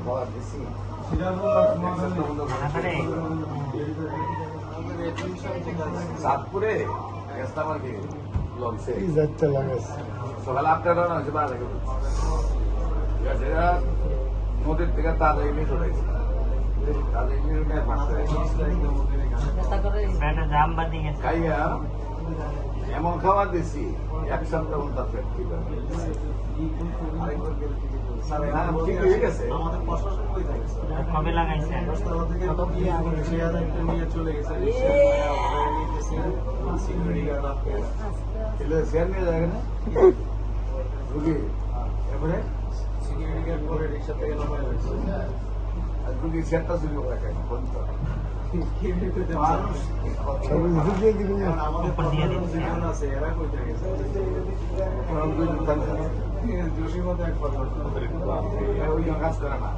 খাবার দিছি চাঁদপুরে কাস্টমার কি লঞ্চে সকাল 8টা রান্না হয়েছে 12 ঠিক আছে নদীর থেকে তাজা ইলিশ উঠেছে তাজা ইলিশ উঠে খাইয়া এমন খাবার দিছি এক সপ্তাহ তার পেট ঠিক আছে ঠিক হয়ে গেছে কবে লাগাইছেন শেয়ার নিয়ে যাবে না রুগী এবারে সিকিউরিটি গার্ড করে রিক্সা থেকে নামায় হয়েছে আর রুগী শেয়ারটা চুরি করে রাখেন কাজ করে না